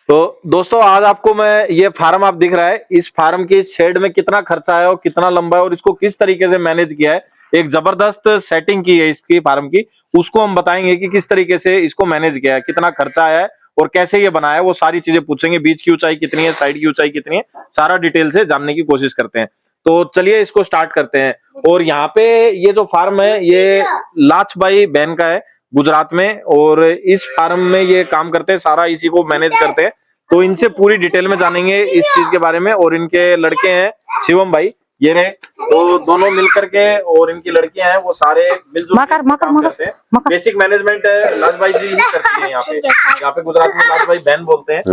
तो दोस्तों आज आपको मैं ये फार्म आप दिख रहा है, इस फार्म की शेड में कितना खर्चा है और कितना लंबा है और इसको किस तरीके से मैनेज किया है। एक जबरदस्त सेटिंग की है इसकी फार्म की, उसको हम बताएंगे कि किस तरीके से इसको मैनेज किया है, कितना खर्चा आया है और कैसे ये बनाया है। वो सारी चीजें पूछेंगे, बीच की ऊंचाई कितनी है, साइड की ऊंचाई कितनी है, सारा डिटेल से जानने की कोशिश करते हैं। तो चलिए इसको स्टार्ट करते हैं। और यहाँ पे ये जो फार्म है ये लाचबाई बहन का है गुजरात में, और इस फार्म में ये काम करते हैं, सारा इसी को मैनेज करते हैं। तो इनसे पूरी डिटेल में जानेंगे इस चीज के बारे में। और इनके लड़के हैं शिवम भाई, ये रहे, तो दोनों मिलकर के, और इनकी लड़कियां हैं, वो सारे मिलजुल काम करते हैं। बेसिक मैनेजमेंट लाजभाई जी ही करती है यहाँ पे गुजरात में लाजभाई बहन बोलते हैं।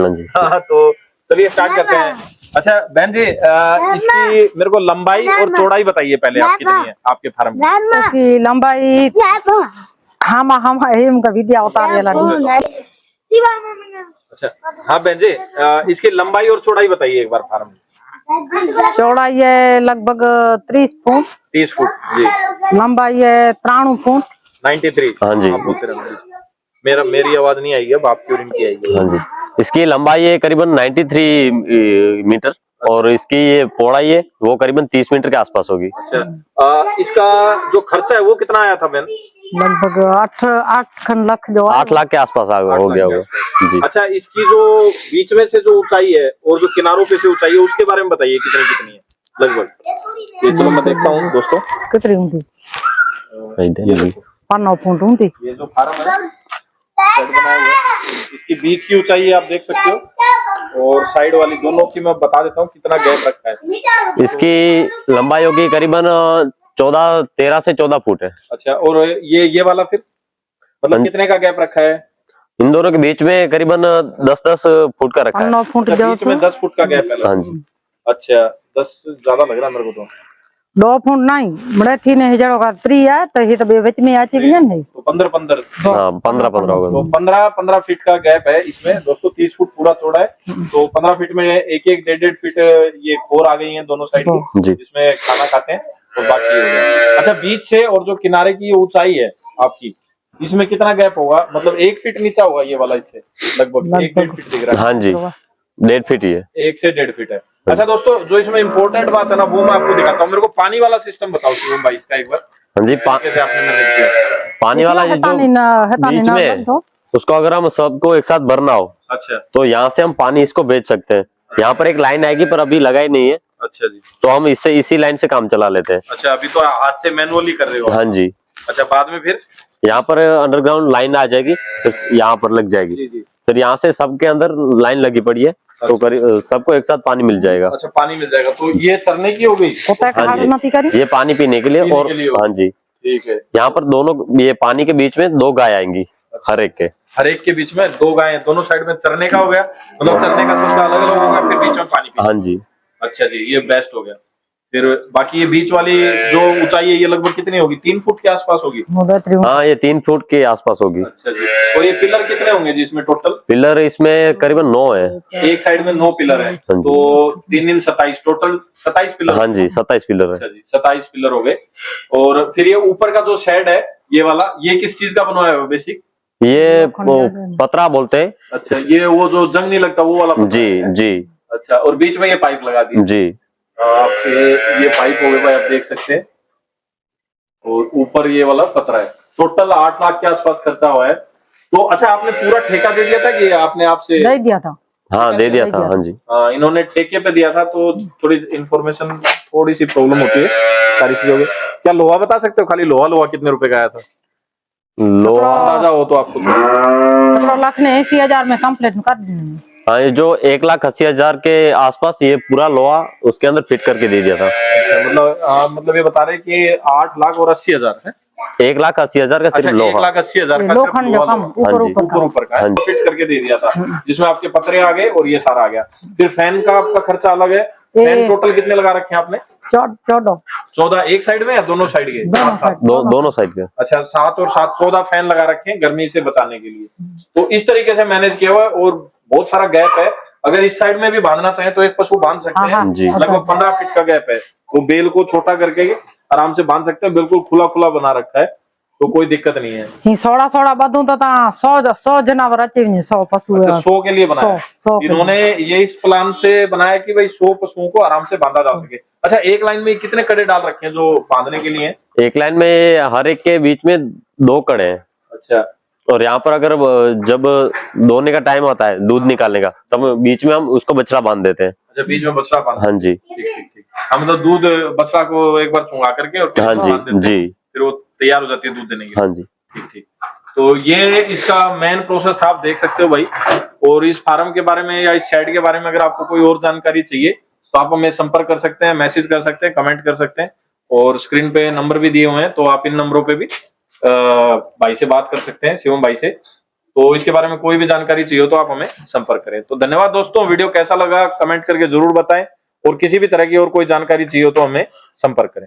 तो चलिए स्टार्ट करते हैं। अच्छा बहन जी, इसकी मेरे को लंबाई और चौड़ाई बताइए पहले, आप कितनी है आपके फार्म में? इसकी लंबाई हम विद्या उतार। अच्छा हाँ बहन जी, इसकी लंबाई और चौड़ाई बताइए एक बार फार्म में। चौड़ाई है लगभग 30 फुट। 30 फुट जी। लंबाई है 93 फुट। 93। हाँ जी। मेरी आवाज नहीं आएगी, अब आपकी और इनकी आएगी। हाँ जी, इसकी लंबाई है करीबन 93 मीटर और इसकी ये पौड़ाई है वो करीबन 30 मीटर के आसपास होगी। अच्छा, इसका जो खर्चा है वो कितना आया था बहन? लगभग 8 लाख जो 8 लाख के आसपास हो गया होगा जी। अच्छा, इसकी जो बीच में से जो ऊंचाई है और जो किनारों पे से ऊंचाई है उसके बारे में बताइए, कितनी कितनी है लगभग? ये चलो मैं देखता हूँ दोस्तों कितनी होंगी। 9 फुट होंगी। ये जो फार्म है सेट बनाया हुआ है, इसकी बीच की ऊंचाई आप देख सकते हो, और साइड वाली दोनों की मैं बता देता हूँ कितना गैप रखा है। इसकी लंबाई होगी करीबन 13 से 14 फुट है। अच्छा, और ये वाला फिर मतलब कितने का गैप रखा है? इन दोनों के बीच में करीबन 10 फुट का रखा है। 9 फुट बीच में 10 फुट का गैप है। हाँ जी। अच्छा, 10 ज्यादा लग रहा है मेरे को तो। 2 फुट नहीं बड़े 3000 का 3 है तो ये तो बीच में आती भी नहीं, तो 15 हाँ 15 होगा। तो 15 फीट का गैप है इसमें दोस्तों। 30 फुट पूरा चौड़ा है, तो 15 फीट में एक 1.5 फीट ये खोर आ गई है दोनों साइड की, जिसमें खाना खाते हैं, और बाकी हो गया। अच्छा, बीच से और जो किनारे की ऊंचाई है आपकी, इसमें कितना गैप होगा? मतलब 1 फीट नीचा होगा ये वाला, इससे लगभग 1.5 फीट दिख रहा है। हाँ जी, 1.5 फीट ही है, 1 से 1.5 फीट है। अच्छा दोस्तों, जो इसमें इम्पोर्टेंट बात है ना वो मैं आपको दिखाता हूँ। मेरे को पानी वाला सिस्टम बताओ शिवम भाई इसका एक बार। हाँ जी, कैसे आपने मैनेज किया पानी वाला जो बीच में उसको अगर हम सबको एक साथ भरना हो, अच्छा, तो यहाँ से हम पानी इसको भेज सकते हैं। यहाँ पर एक लाइन आएगी पर अभी लगाई नहीं है। अच्छा जी, तो हम इससे इसी लाइन से काम चला लेते हैं। अच्छा, अभी तो हाथ से मैनुअली कर रहे हो? हाँ जी। अच्छा, बाद में फिर यहाँ पर अंडरग्राउंड लाइन आ जाएगी, फिर यहाँ पर लग जाएगी जी जी। फिर यहाँ से सबके अंदर लाइन लगी पड़ी है, तो सबको एक साथ पानी मिल जाएगा। अच्छा, पानी मिल जाएगा। तो ये चरने की हो गई? हाँ जी, ये पानी पीने के लिए और हाँ जी ठीक है। यहाँ पर दोनों ये पानी के बीच में 2 गाय आएंगी। अच्छा, हर एक के बीच में 2 गाय, दोनों साइड में चरने का हो गया, मतलब चरने का सबका अलग अलग होगा, फिर बीच में पानी। हाँ जी। अच्छा जी, ये बेस्ट हो गया। फिर बाकी ये बीच वाली जो ऊंचाई है ये लगभग कितनी होगी? 3 फुट के आसपास होगी? हाँ, ये 3 फुट के आसपास होगी। अच्छा जी। और ये पिलर कितने होंगे जी इसमें टोटल? पिलर इसमें करीबन 9 है। एक साइड में 9 पिलर है, तो 3 27 टोटल 27 पिलर। हाँ जी, 27 पिलर है। अच्छा जी, 27 पिलर हो गए। और फिर ये ऊपर का जो शेड है ये वाला, ये किस चीज का बनवाया है बेसिक? ये पतरा बोलते हैं। अच्छा, ये वो जो जंग नहीं लगता वो वाला? जी जी। अच्छा, और बीच में ये पाइप लगा दी जी। आपके, ये पाइप हो गए भाई, आप देख सकते हैं। और ऊपर ये वाला पतरा है। टोटल 8 लाख के आसपास खर्चा हुआ है। तो अच्छा, आपने पूरा ठेका दे दिया था कि आपने आपसे दे दिया था? हाँ, दे दिया था। हाँ जी, इन्होंने ठेके पे दिया था, तो थोड़ी इन्फॉर्मेशन थोड़ी सी प्रॉब्लम होती है सारी चीजों की। क्या लोहा बता सकते हो? खाली लोहा कितने रुपए का आया था? लोहा अंदाजा हो तो आपको? 1,80,000 में कंप्लीट कर दी। हाँ, ये जो 1,80,000 के आसपास ये पूरा लोहा उसके अंदर फिट करके दे दिया था। अच्छा, मतलब ये बता रहे कि 8 लाख और 80,000 है? 1,80,000 का सिर्फ लोहा। 1,80,000 का ऊपर का फिट करके दे दिया था, जिसमें आपके पतरे आ गए और ये सारा आ गया। फिर फैन का आपका खर्चा अलग है। फैन टोटल कितने लगा रखे हैं आपने? 14 एक साइड में या दोनों साइड के? दोनों साइड के। अच्छा, 7 और 7 14 फैन लगा रखे हैं गर्मी से बचाने के लिए। तो इस तरीके से मैनेज किया हुआ है, और बहुत सारा गैप है। अगर इस साइड में भी बांधना चाहे तो एक पशु बांध सकते हैं। लगभग 15 फीट का गैप है, तो बेल को छोटा करके आराम से बांध सकते हैं। बिल्कुल खुला खुला बना रखा है। तो कोई दिक्कत नहीं है। ही सोड़ा बदू तो 100 जानवर अच्छे भी 100 पशु अच्छा, 100 के लिए बनाया 100 इन्होंने, ये इस प्लान से बनाया कि भाई 100 पशुओं को आराम से बांधा जा सके। अच्छा, एक लाइन में कितने कड़े डाल रखे हैं जो बांधने के लिए? एक लाइन में हर एक के बीच में 2 कड़े हैं। अच्छा, और यहाँ पर अगर जब दोने का टाइम होता है दूध निकालने का, तब बीच में हम उसको बछड़ा बांध देते हैं। अच्छा, बीच में बछड़ा बांध। हाँ जी, ठीक। हम तो दूध बछड़ा को एक बार चुंगा करके और फिर हाँ जी बांध देते हैं, जी, फिर वो तैयार हो जाती है दूध देने के लिए। हाँ जी। ठीक। तो ये इसका मेन प्रोसेस था, आप देख सकते हो भाई। और इस फार्म के बारे में या इस शेड के बारे में अगर आपको कोई और जानकारी चाहिए तो आप हमें संपर्क कर सकते हैं, मैसेज कर सकते हैं, कमेंट कर सकते हैं, और स्क्रीन पे नंबर भी दिए हुए हैं, तो आप इन नंबरों पे भी भाई से बात कर सकते हैं, शिवम भाई से। तो इसके बारे में कोई भी जानकारी चाहिए तो आप हमें संपर्क करें। तो धन्यवाद दोस्तों, वीडियो कैसा लगा कमेंट करके जरूर बताएं, और किसी भी तरह की और कोई जानकारी चाहिए तो हमें संपर्क करें।